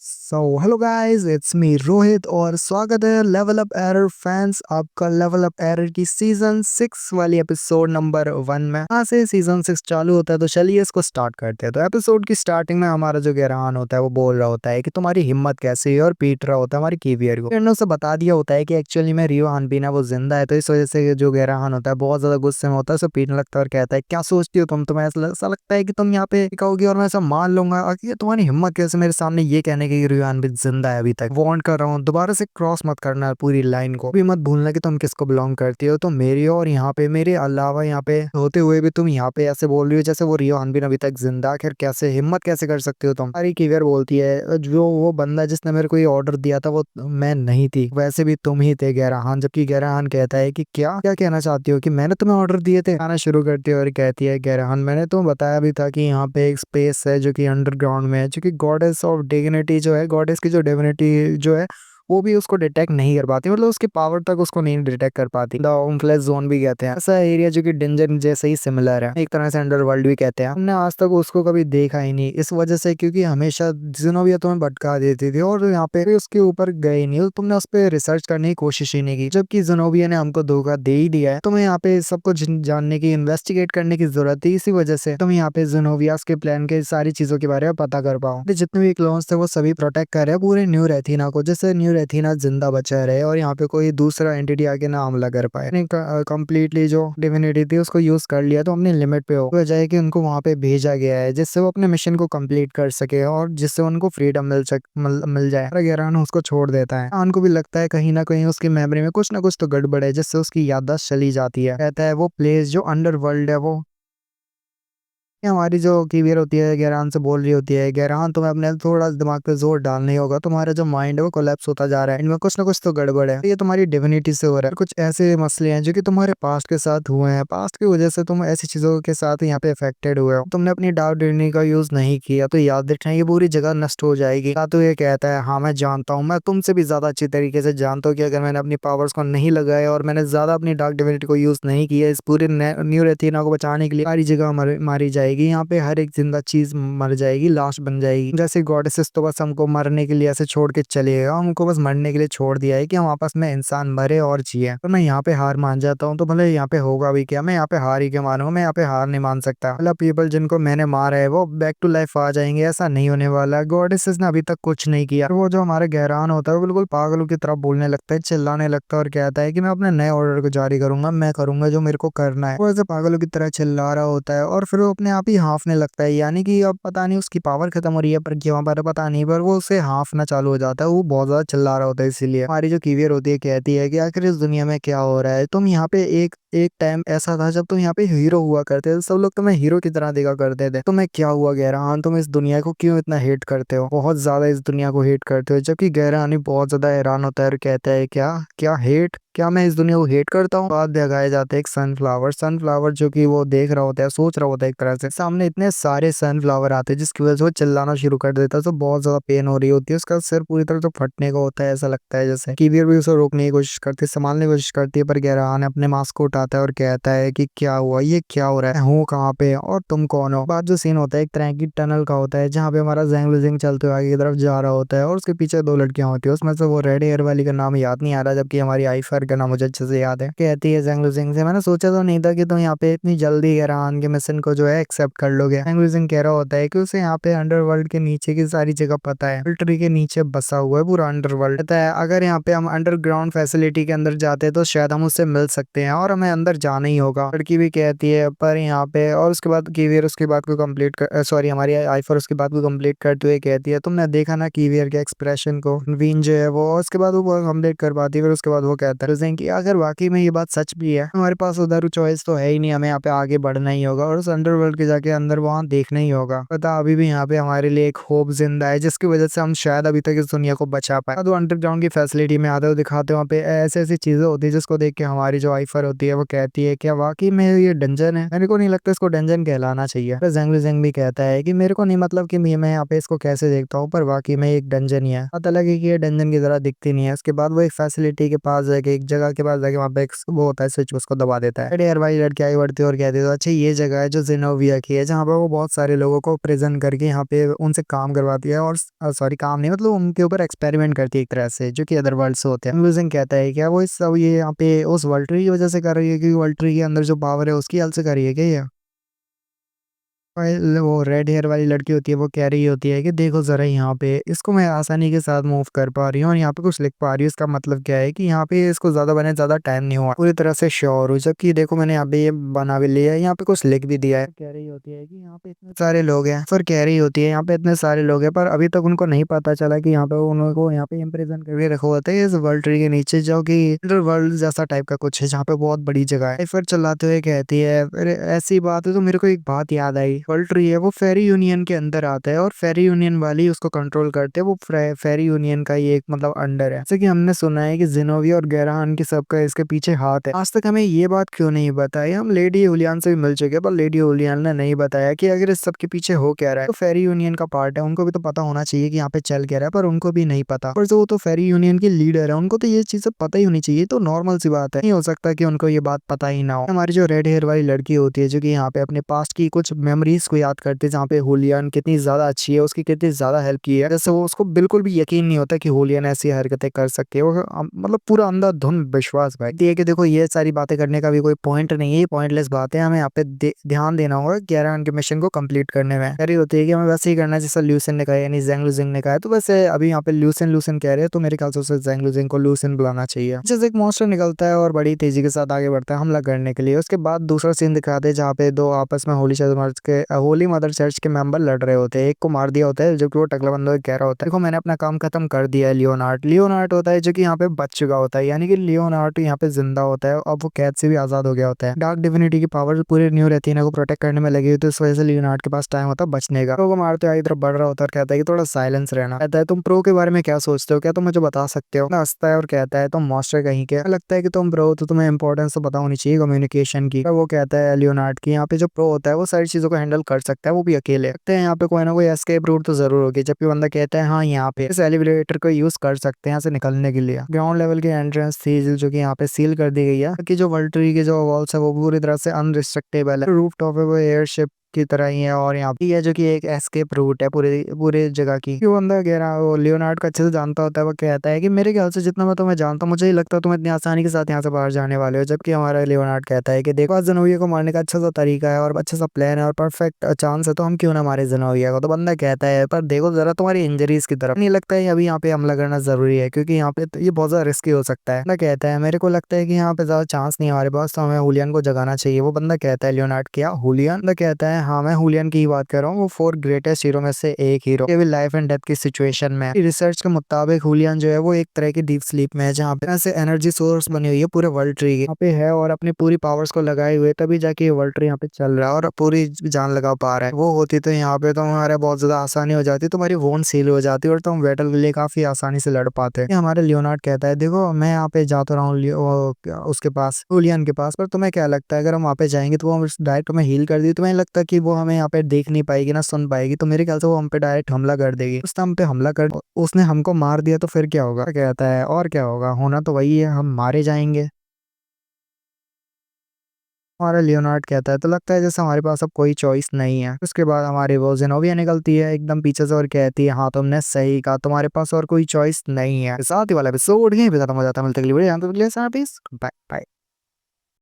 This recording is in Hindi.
So hello guys, it's me Rohit और स्वागत है लेवल अप एरर फैंस आपका लेवल अप एरर की सीजन 6 वाली एपिसोड नंबर 1 में। यहाँ से सीजन 6 चालू होता है तो चलिए इसको स्टार्ट करते हैं। तो एपिसोड की स्टार्टिंग में हमारा जो गेरान होता है वो बोल रहा होता है कि तुम्हारी हिम्मत कैसी है और पीट रहा होता है हमारी कीवियर को। ने उसे बता दिया होता है कि एक्चुअली में रियो हानबीना वो जिंदा है, तो इस वजह से जो गेरान होता है बहुत ज्यादा गुस्से में होता है, उसे पीटने लगता है और कहता है क्या सोचती हो तुम, तुम्हें ऐसा लगता है कि तुम यहाँ पे टिकाओगी और मैं ऐसा मान लूंगा। और ये तुम्हारी हिम्मत कैसे मेरे सामने ये कहने की रियो हानबीन जिंदा है। अभी तक वार्न कर रहा हूँ, दोबारा से क्रॉस मत करना पूरी लाइन को, भी मत भूलना कि तुम किसको बिलोंग करती हो। तो मेरी और यहाँ पे मेरे अलावा यहाँ पे होते हुए भी तुम यहाँ पे ऐसे बोल रही हो जैसे वो रियो हानबीन अभी तक जिंदा। आखिर कैसे हिम्मत कैसे कर सकती हो तुम। सारी कीवियर बोलती है जो वो बंदा जिसने मेरे को ये ऑर्डर दिया था वो मैं नहीं थी, वैसे भी तुम ही थे गैराहान। जबकि गैराहान कहता है कि क्या क्या कहना चाहती हो कि मैंने तुम्हें ऑर्डर दिए थे। आना शुरू करती है और कहती है गैराहान मैंने तुम्हें बताया भी था कि यहाँ पे एक स्पेस है जो कि अंडरग्राउंड में है, जो कि गॉडेस ऑफ डिविनिटी जो है, गॉडेस की जो डिविनिटी जो है वो भी उसको डिटेक्ट नहीं कर पाती, मतलब उसकी पावर तक उसको नहीं डिटेक्ट कर पाती। द ओमफ्लेस जोन भी कहते हैं ऐसा एरिया जो कि डेंजर जैसे ही सिमिलर है, एक तरह से अंडरवर्ल्ड भी कहते हैं। हमने आज तक उसको कभी देखा ही नहीं इस वजह से, क्योंकि हमेशा जिनोविया तुम्हें भटका देती थी और यहाँ पे भी उसके ऊपर गए ही नहीं, तो तुमने उस पर रिसर्च करने की कोशिश ही नहीं की। जबकि जिनोविया ने हमको धोखा दे ही दिया है, तुम्हें यहाँ पे सब कुछ जानने की, इन्वेस्टिगेट करने की जरूरत थी। इसी वजह से तुम यहाँ पे जिनोवियास के प्लान के सारी चीजों के बारे में पता कर पाओ। जितने भी क्लोन्स थे वो सभी प्रोटेक्ट कर रहे हैं पूरे न्यू रेथिना को, जैसे न्यू रेथिना जिंदा बचा रहे और यहाँ पे कोई दूसरा एंटिटी आके ना हमला कर पाए। कंप्लीटली जो डिविनिटी थी उसको यूज कर लिया, तो हमने लिमिट पे हो वजह है कि उनको वहां पे भेजा गया है जिससे वो अपने मिशन को कंप्लीट कर सके और जिससे उनको फ्रीडम मिल जाए। गेरान उसको छोड़ देता है। आन को भी लगता है कहीं ना कहीं उसकी मेमोरी में कुछ ना कुछ तो गड़बड़ है, जिससे उसकी याददाश्त चली जाती है। कहता है वो प्लेस जो अंडर वर्ल्ड है वो, ये हमारी जो कीवियर होती है गैरान से बोल रही होती है गैरान तुम्हें अपने थोड़ा दिमाग पे जोर डालना ही होगा, तुम्हारा जो माइंड है वो कोलैप्स होता जा रहा है, इनमें कुछ ना कुछ तो गड़बड़ है। ये तुम्हारी डिविनिटी से हो रहा है। कुछ ऐसे मसले हैं जो कि तुम्हारे पास्ट के साथ हुए हैं, पास्ट की वजह से तुम ऐसी चीजों के साथ यहाँ पे अफेक्टेड हुए हो। तुमने अपनी डार्क डिविनिटी का यूज नहीं किया तो याद रखना ये पूरी जगह नष्ट हो जाएगी। तो ये कहता है हाँ मैं जानता हूँ, मैं तुमसे भी ज्यादा अच्छी तरीके से जानता हूँ कि अगर मैंने अपनी पावर्स को नहीं लगाया और मैंने ज्यादा अपनी डार्क डिविनिटी को यूज नहीं किया इस पूरे न्यू रेथिना को बचाने के लिए, सारी जगह मारी जाएगी। यहाँ पे हर एक जिंदा चीज मर जाएगी, लाश बन जाएगी। जैसे गॉडेसेस तो बस हमको मरने के लिए ऐसे छोड़ के चले गए, हमको बस मरने के लिए छोड़ दिया है कि हम आपस में इंसान मरे और जिए। तो मैं यहाँ पे हार मान जाता हूँ, तो भले यहाँ पे होगा भी क्या, मैं यहाँ पे हार ही के मानूंगा। मैं यहाँ पे हार नहीं मान सकता। मतलब पीपल जिनको मैंने मारा है वो बैक टू लाइफ आ जाएंगे, ऐसा नहीं होने वाला। गॉडेसेस ने अभी तक कुछ नहीं किया। वो जो हमारा गहरान होता है वो बिल्कुल पागलों की तरफ बोलने लगता है, चिल्लाने लगता है और कहता है कि मैं अपने नए ऑर्डर को जारी करूंगा, मैं करूंगा जो मेरे को करना है। वो ऐसे पागलों की तरह चिल्ला रहा होता है और फिर वो अपने आप ही हाफने लगता है, यानी कि अब पता नहीं उसकी पावर खत्म हो रही है पर क्यों पर पता नहीं, पर वो उसे हाफना चालू हो जाता है। वो बहुत ज्यादा चिल्ला रहा होता है। इसीलिए हमारी जो कीवियर होती है कहती है कि आखिर इस दुनिया में क्या हो रहा है। तुम यहाँ पे एक एक टाइम ऐसा था जब तुम यहाँ पे हीरो हुआ करते थे, सब लोग तुम्हें हीरो की तरह देखा करते थे। तुम्हें क्या हुआ गहरान, तुम इस दुनिया को क्यों इतना हेट करते हो, बहुत ज्यादा इस दुनिया को हेट करते हो। जबकि गहरानी बहुत ज्यादा हैरान होता है और कहता है क्या क्या हेट, क्या मैं इस दुनिया को हेट करता हूँ। बाद लगाया जाता है एक सनफ्लावर जो कि वो देख रहा होता है, सोच रहा होता है एक तरह से। सामने इतने सारे सनफ्लावर आते हैं जिसकी वजह से वो चिल्लाना शुरू कर देता है। तो बहुत ज्यादा पेन हो रही होती है, उसका सिर पूरी तरह से फटने का होता है। ऐसा लगता है जैसे कीवियर भी उसे रोकने की कोशिश करती है, संभालने की कोशिश करती है, पर गहरान अपने मास्क को उठाता है और कहता है कि क्या हुआ, ये क्या हो रहा है, हूँ कहाँ पे और तुम कौन हो। बाद जो सीन होता है एक तरह की टनल का होता है जहाँ पे हमारा ज़ैंग लुजिंग चलते हुए आगे की तरफ जा रहा होता है और उसके पीछे दो लड़कियां होती है। उसमें से वो रेड हेयर वाली का नाम याद नहीं आ रहा, जबकि हमारी आईफर का नाम मुझे अच्छे से याद है। कहती है ज़ैंग लुजिंग से मैंने सोचा तो नहीं था कि तुम यहाँ पे इतनी जल्दी गहरान के मिशन को जो है एक्सेप्ट कर लोगे। ज़ैंग लुजिंग कह रहा होता है कि उसे यहाँ पे अंडरवर्ल्ड के नीचे की सारी जगह पता है, ट्री के नीचे बसा हुआ है पूरा अंडरवर्ल्ड। कहता है अगर यहाँ पे हम अंडरग्राउंड फैसिलिटी के अंदर जाते तो शायद हम उससे मिल सकते हैं और हमें अंदर जाना ही होगा। लड़की भी कहती है पर यहाँ पे, और उसके बाद कीवियर उसकी बात को कंप्लीट कर, सॉरी हमारी आइफर उसकी बात को कंप्लीट करते हुए कहती है तुमने देखा ना कीवियर के एक्सप्रेशन को, वीन जो है वो। और उसके बाद वो कंप्लीट कर पाती है। फिर उसके बाद वो कहता है कि अगर वाकई में ये बात सच भी है हमारे पास उधर चॉइस तो है ही नहीं, हमें यहाँ पे आगे बढ़ना ही होगा और उस अंडरवर्ल्ड के जाके अंदर वहां देखना ही होगा। पता अभी भी यहाँ पे हमारे लिए एक होप जिंदा है जिसकी वजह से हम शायद अभी तक इस दुनिया को बचा पाए। तो अंडरग्राउंड की फैसिलिटी में आते हो दिखाते वहाँ पे ऐसी ऐसी चीजें होती है जिसको देख के हमारी जो आइफर होती है वो वो कहती है क्या वाकई में ये डंजन है, मेरे को नहीं लगता इसको डंजन कहलाना चाहिए। फिर ज़ेंग लीजिंग भी कहता है कि मेरे को नहीं मतलब कि मैं यहाँ पे इसको कैसे देखता हूँ, पर वाकई में एक डंजन ही है, पता लगे कि ये डंजन की तरह दिखती नहीं है। उसके बाद वो एक फैसिलिटी के पास जाके, एक जगह के पास जाके वहाँ पे एक वो होता है स्विच, उसको दबा देता है। यार भाई लड़की आई बढ़ती है और कहती है अच्छा ये जगह है जो जेनोविया की है, जहाँ पे वो बहुत सारे लोगों को प्रेजेंट करके यहाँ पे उनसे काम करवाती है, और सॉरी काम नहीं मतलब उनके ऊपर एक्सपेरिमेंट करती है एक तरह से, जो कि अदर वर्ल्ड से होते हैं। लूजिंग कहता है क्या वो इस सब ये यहाँ पे उस वर्ल्ड ट्री की वजह से कर रही है, क्योंकि वर्ल्ड ट्री के अंदर जो पावर है उसकी हेल्प से कर रही है क्या ये। वो रेड हेयर वाली लड़की होती है, वो कह रही होती है कि देखो जरा यहाँ पे इसको मैं आसानी के साथ मूव कर पा रही हूँ और यहाँ पे कुछ लिख पा रही हूँ, इसका मतलब क्या है कि यहाँ पे इसको ज्यादा बने ज्यादा टाइम नहीं हुआ, पूरी तरह से श्योर हूँ, जबकि देखो मैंने यहाँ पे ये बना भी लिया है, यहाँ पे कुछ लिख भी दिया है। कह रही होती है कि यहाँ पे इतने सारे लोग हैं, फिर कह रही होती है यहाँ पे इतने सारे लोग हैं, पर अभी तक उनको नहीं पता चला कि यहाँ पे उनको यहाँ पे इम्प्रेजन करके रखा होता है इस वर्ल्ड ट्री के नीचे, जो कि इंटर वर्ल्ड जैसा टाइप का कुछ है, जहाँ पे बहुत बड़ी जगह है। फिर चलाते हुए कहती है अरे ऐसी बात है तो मेरे को एक बात याद आई, वर्ल्ड ट्री है वो फेरी यूनियन के अंदर आता है और फेरी यूनियन वाली उसको कंट्रोल करते हैं, वो फेरी यूनियन का ही एक मतलब अंडर है। जैसे कि हमने सुना है कि जिनोविया और गैरान की सबका इसके पीछे हाथ है। आज तक हमें ये बात क्यों नहीं बताई, हम लेडी हुलियन से भी मिल चुके हैं पर लेडी हुलियन ने नहीं बताया कि अगर इस सब के पीछे हो क्या रहा है, तो फेरी यूनियन का पार्ट है, उनको भी तो पता होना चाहिए कि यहाँ पे चल क्या रहा है, पर उनको भी नहीं पता। पर जो वो तो फेरी यूनियन की लीडर है, उनको तो ये चीजें पता ही होनी चाहिए, तो नॉर्मल सी बात है, नहीं हो सकता कि उनको ये बात पता ही ना हो। हमारी जो रेड हेयर वाली लड़की होती है, जो कि यहाँ पे अपने पास्ट की कुछ मेमोरीज को याद करती है, जहाँ पे हुलियन कितनी ज्यादा अच्छी है, उसकी कितनी ज्यादा हेल्प की है, जैसे वो उसको बिल्कुल भी यकीन नहीं होता कि हुलियन ऐसी हरकतें कर सकती है, वो मतलब पूरा अंधाधुंध विश्वास भाई ये कि देखो ये सारी बातें करने का भी कोई पॉइंट नहीं है, पॉइंटलेस बात है, हमें यहाँ पे ध्यान देना होगा 11 के मिशन को कंप्लीट करने में। कह रही होती है कि हमें वैसे ही करना है जैसा ल्यूसन ने कहा, यानी ज़ेंग लुजिंग ने कहा है, तो वैसे अभी यहाँ पे ल्यूसन लूसन कह रहे हैं, तो मेरे ख्याल से उसे ज़ेंग लुजिंग को लूसन बुलाना चाहिए। जैसे एक मॉन्स्टर निकलता है और बड़ी तेजी के साथ आगे बढ़ता है हमला करने के लिए। उसके बाद दूसरा सीन दिखाते हैं जहाँ पे दो आपस में होली मदर चर्च के मेंबर लड़ रहे होते हैं, एक को मार दिया होता है जबकि वो टकला बंदा कह रहा होता है देखो मैंने अपना काम खत्म कर दिया है। लियोनार्ड होता है जो कि यहाँ पे बच चुका होता है, यानी कि लियोनार्ड यहाँ पे जिंदा होता है, अब वो कैद से भी आजाद हो गया होता है। डार्क डिविनिटी की पावर पूरे न्यू रेथिना को प्रोटेक्ट करने में लगी हुई, तो इस वजह से लियोनार्ड के पास टाइम होता है बचने का। तो वो मारते आगे तरफ बढ़ रहा होता है और कहता है कि थोड़ा साइलेंस रहना। कहता है तुम प्रो के बारे में क्या सोचते हो, क्या तुम मुझे बता सकते हो। हंसता है और कहता है तुम मास्टर कहीं के, लगता है कि तुम प्रो तो तुम्हें इंपॉर्टेंस तो पता होनी चाहिए कम्युनिकेशन की। वो कहता है लियोनार्ड की यहाँ पे जो प्रो होता है वो सारी चीजों को हैंडल कर सकता है, वो भी अकेले। लगता है यहाँ पे कोई ना कोई एस्केप रूट तो जरूर होगी, जबकि बंदा कहता है हाँ यहाँ पे इस एलिवेटर को यूज कर सकते हैं यहाँ से निकलने के लिए। ग्राउंड लेवल की एंट्रेंस थी जो कि यहाँ पे सील कर दी गई है, कि जो वर्ल्ड ट्री के जो वॉल्स है वो पूरी तरह से अनरिस्ट्रिक्टेबल है। रूफ टॉप है वो एयरशिप की तरह ही है, और यहाँ पे है जो कि एक एस्केप रूट है पूरे पूरे जगह की। वो बंदा कह रहा है वो लियोनार्ड को अच्छे से जानता होता है, वो कहता है कि मेरे ख्याल से जितना मैं तुम्हें जानता हूँ मुझे ही लगता है तुम इतनी आसानी के साथ यहाँ से बाहर जाने वाले हो। जबकि हमारा लियोनार्ड कहता है कि देखो ज़ेनोबिया को मारने का अच्छा सा तरीका है और अच्छा सा प्लान है और परफेक्ट चांस है, तो हम क्यों ना मारे ज़ेनोबिया को। तो बंदा कहता है पर देखो जरा तुम्हारी इंजरीज की तरफ नहीं लगता है अभी यहाँ पे हमला करना जरूरी है, क्योंकि यहाँ पे ये बहुत ज्यादा रिस्की हो सकता है। बंदा कहता है मेरे को लगता है कि यहाँ पे ज्यादा चांस नहीं है हमारे पास, तो हमें हुलियन को जगाना चाहिए। वो बंदा कहता है लियोनार्ड क्या हुलियन, बंदा कहता है हाँ मैं हुलियन की बात कर रहा हूँ, वो 4 ग्रेटेस्ट हीरो में से एक हीरो, ये भी लाइफ एंड डेथ की सिचुएशन में। रिसर्च के मुताबिक हुलियन जो है वो एक तरह की डीप स्लीप में है, जहाँ पे ऐसे एनर्जी सोर्स बनी हुई है पूरे वर्ल्ड ट्री यहाँ पे है, और अपनी पूरी पावर्स को लगाए हुए तभी जाके वर्ल्ड ट्री यहाँ पे चल रहा है और पूरी जान लगा पा रहा है। वो होती तो यहाँ पे तो हमारे बहुत ज्यादा आसानी हो जाती, तुम्हारी वोन सील हो जाती और तुम बैटल के लिए काफी आसानी से लड़ पाते। हमारे लियोनार्ड कहता है देखो मैं यहाँ पे जाता रहा हूँ उसके पास हुलियन के पास, पर तुम्हें क्या लगता है अगर हम वहाँ पे जाएंगे तो वो डायरेक्ट हमें हील कर दी, तुम्हें लगता है कि वो हमें यहाँ पे देख नहीं पाएगी ना सुन पाएगी, तो मेरे ख्याल से वो हम पे डायरेक्ट हमला कर देगी। उस हम पे हमला कर उसने हमको मार दिया तो फिर क्या होगा। कहता है और क्या होगा, होना तो वही है, हम मारे जाएंगे। हमारा लियोनार्ड कहता है तो लगता है जैसे हमारे पास अब कोई चॉइस नहीं है। उसके बाद हमारी वो ज़ेनोबिया निकलती है एकदम पीछे से और कहती है हाँ तुमने सही कहा, तुम्हारे पास और कोई चॉइस नहीं है। साथ ही वाला एपिसोड यहीं पे खत्म हो जाता है, मिलते हैं अगली वीडियो में, तब तक के लिए बाय बाय।